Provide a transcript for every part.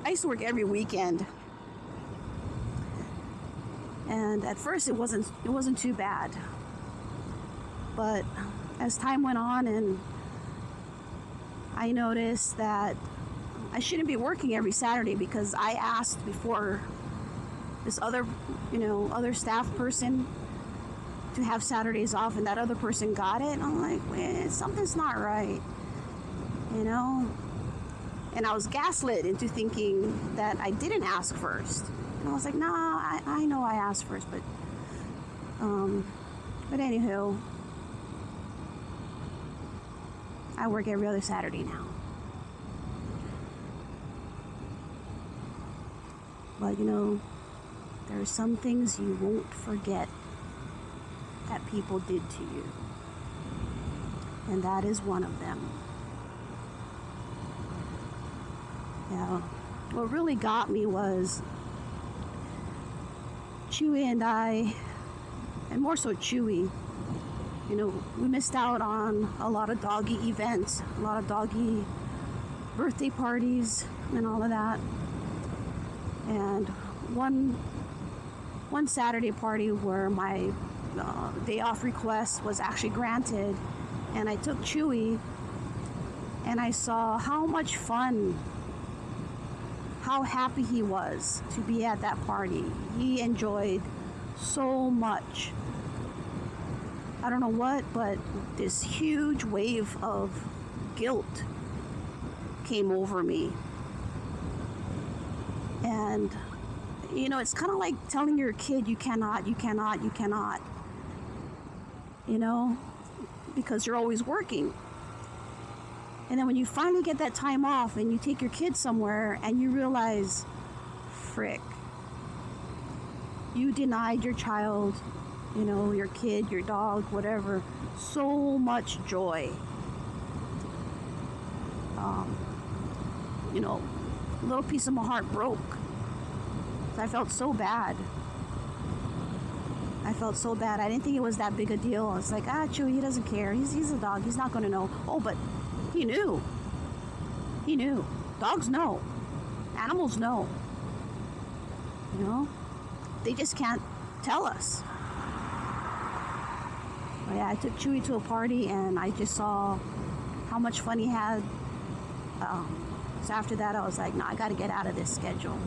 I used to work every weekend. And at first it wasn't too bad. But as time went on, and I noticed that I shouldn't be working every Saturday, because I asked before this other staff person to have Saturdays off, and that other person got it. And I'm like, wait, something's not right, And I was gaslit into thinking that I didn't ask first. And I was like, nah, I know I asked first, but anywho, I work every other Saturday now. But there are some things you won't forget that people did to you. And that is one of them. Yeah. What really got me was Chewy and I, and more so Chewy, we missed out on a lot of doggy events, a lot of doggy birthday parties and all of that. And one Saturday party where my day off request was actually granted, and I took Chewy, and I saw how much fun, how happy he was to be at that party. He enjoyed so much. I don't know what, but this huge wave of guilt came over me. And it's kind of like telling your kid you cannot, because you're always working. And then when you finally get that time off and you take your kid somewhere and you realize, frick, you denied your child, your kid, your dog, whatever, so much joy. A little piece of my heart broke. I felt so bad. I didn't think it was that big a deal. I was like, Chewy, he doesn't care. He's a dog. He's not going to know. Oh, but he knew. He knew. Dogs know. Animals know. They just can't tell us. But yeah, I took Chewy to a party, and I just saw how much fun he had. So after that, I was like, no, I got to get out of this schedule.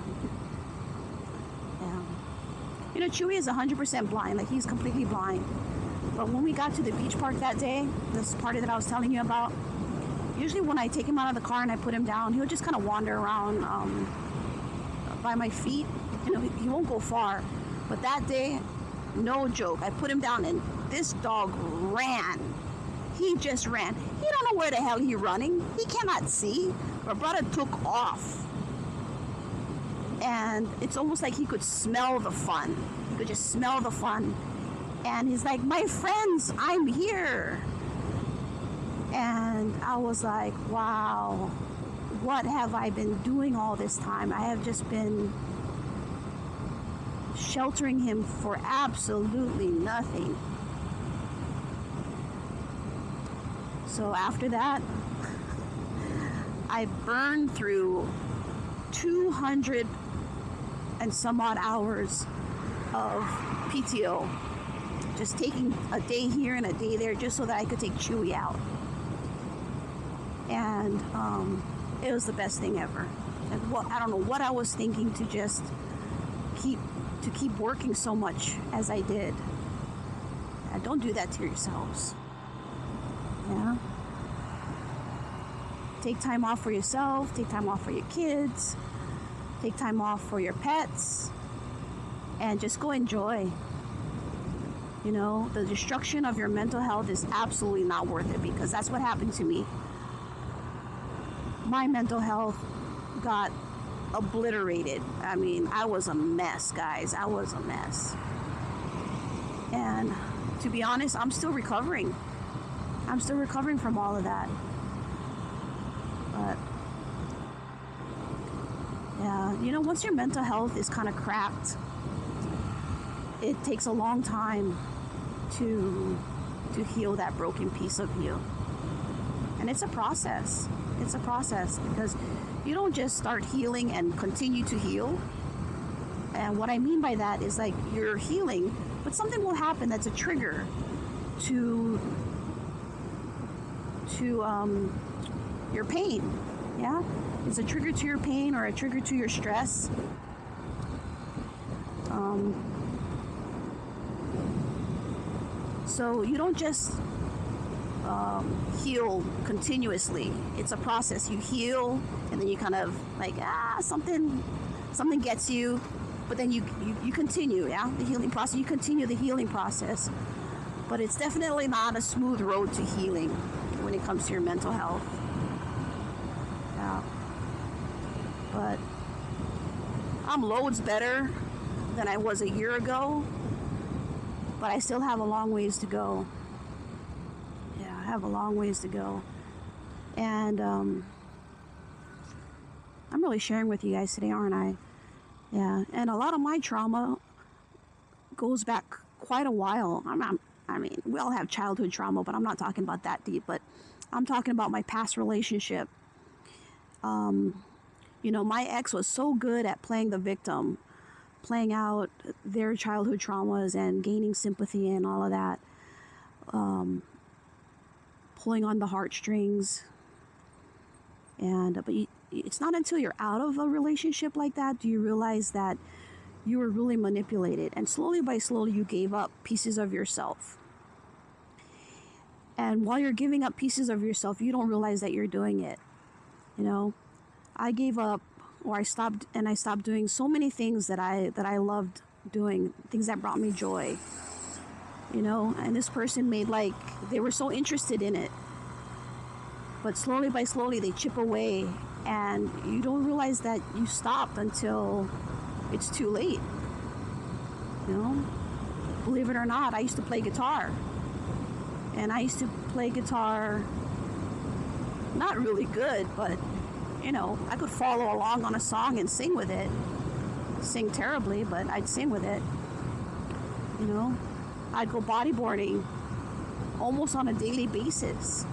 Yeah. Chewy is 100% blind. Like, he's completely blind. But when we got to the beach park that day, this party that I was telling you about, usually when I take him out of the car and I put him down, he'll just kind of wander around by my feet. He won't go far. But that day, no joke, I put him down, and this dog ran. He just ran. He don't know where the hell he's running. He cannot see. My brother took off. And it's almost like he could smell the fun. He could just smell the fun. And he's like, my friends, I'm here. And I was like, wow, what have I been doing all this time? I have just been sheltering him for absolutely nothing. So after that, I burned through 200 and some odd hours of PTO, just taking a day here and a day there just so that I could take Chewy out. And it was the best thing ever. And I don't know what I was thinking to just keep working so much as I did. Don't do that to yourselves. Yeah. Take time off for yourself. Take time off for your kids. Take time off for your pets. And just go enjoy. The destruction of your mental health is absolutely not worth it, because that's what happened to me. My mental health got obliterated. I mean, I was a mess, guys. I was a mess. And to be honest, I'm still recovering. I'm still recovering from all of that. But yeah, once your mental health is kind of cracked, it takes a long time to heal that broken piece of you. And it's a process. It's a process, because you don't just start healing and continue to heal. And what I mean by that is like you're healing, but something will happen that's a trigger to your pain. Yeah, it's a trigger to your pain or a trigger to your stress. So you don't just heal continuously. It's a process. You heal, and then you kind of like something gets you, but then you continue. Yeah, the healing process. You continue the healing process, but it's definitely not a smooth road to healing when it comes to your mental health. Yeah, but I'm loads better than I was a year ago, but I still have a long ways to go. Yeah, I have a long ways to go. And I'm really sharing with you guys today, aren't I? Yeah, and a lot of my trauma goes back quite a while. I mean, we all have childhood trauma, but I'm not talking about that deep, but I'm talking about my past relationship. My ex was so good at playing the victim, playing out their childhood traumas and gaining sympathy and all of that, pulling on the heartstrings. But it's not until you're out of a relationship like that do you realize that you were really manipulated, and slowly you gave up pieces of yourself. And while you're giving up pieces of yourself, you don't realize that you're doing it. I gave up, or I stopped doing so many things that I loved doing, things that brought me joy. And this person made like they were so interested in it, but slowly they chip away, and you don't realize that you stopped until it's too late. Believe it or not, I used to play guitar, and I used to play guitar not really good, but I could follow along on a song and sing with it. Sing terribly, but I'd sing with it. I'd go bodyboarding almost on a daily basis.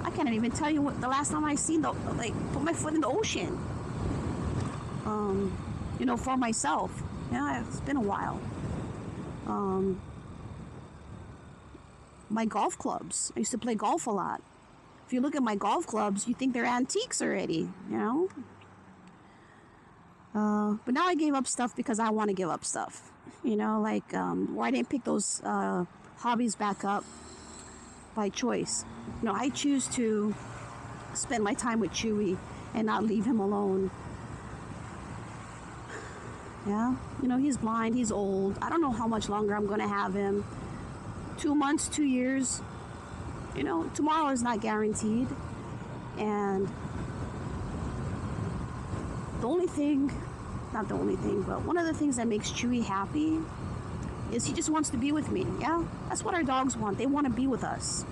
I can't even tell you what the last time I put my foot in the ocean. For myself. Yeah, it's been a while. My golf clubs. I used to play golf a lot. If you look at my golf clubs, you think they're antiques already, But now I gave up stuff because I want to give up stuff, where I didn't pick those hobbies back up by choice. I choose to spend my time with Chewy and not leave him alone. Yeah, he's blind, he's old. I don't know how much longer I'm going to have him. 2 months, 2 years. Tomorrow is not guaranteed. And not the only thing, but one of the things that makes Chewy happy is he just wants to be with me. Yeah, that's what our dogs want. They want to be with us.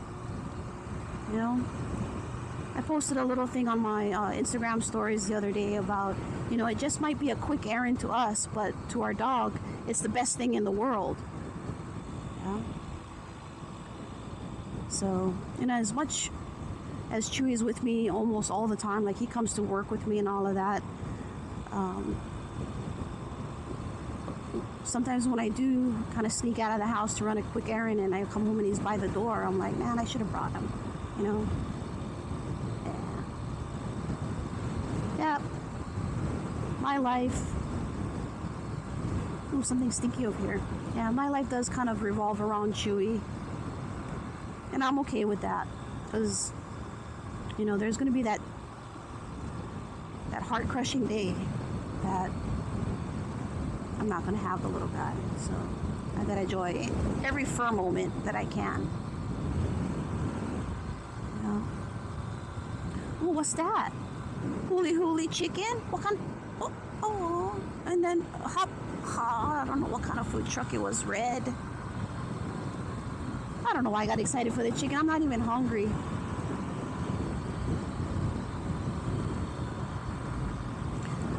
I posted a little thing on my Instagram stories the other day about, it just might be a quick errand to us, but to our dog, it's the best thing in the world. Yeah. So, as much as Chewy is with me almost all the time, like he comes to work with me and all of that, sometimes when I do kind of sneak out of the house to run a quick errand and I come home and he's by the door, I'm like, man, I should have brought him, Yeah. My life. Ooh, something stinky over here. Yeah, my life does kind of revolve around Chewy. And I'm okay with that. Because, there's going to be that heart-crushing day that I'm not going to have the little guy. So I gotta enjoy every fur moment that I can. Oh, what's that? Hooly chicken? What kind? Oh, and then I don't know what kind of food truck it was. Red. I don't know why I got excited for the chicken. I'm not even hungry.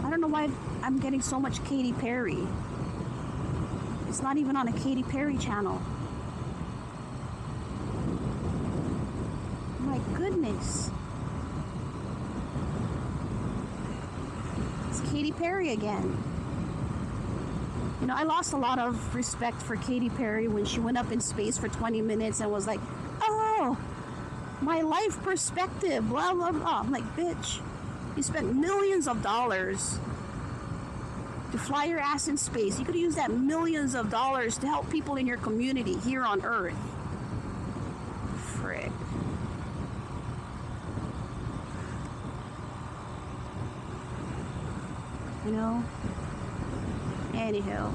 I don't know why I'm getting so much Katy Perry. It's not even on a Katy Perry channel. My goodness. It's Katy Perry again. You know, I lost a lot of respect for Katy Perry when she went up in space for 20 minutes and was like, oh, my life perspective, blah, blah, blah. I'm like, bitch, you spent millions of dollars to fly your ass in space. You could use that millions of dollars to help people in your community here on Earth. Frick. You know? Anyhow.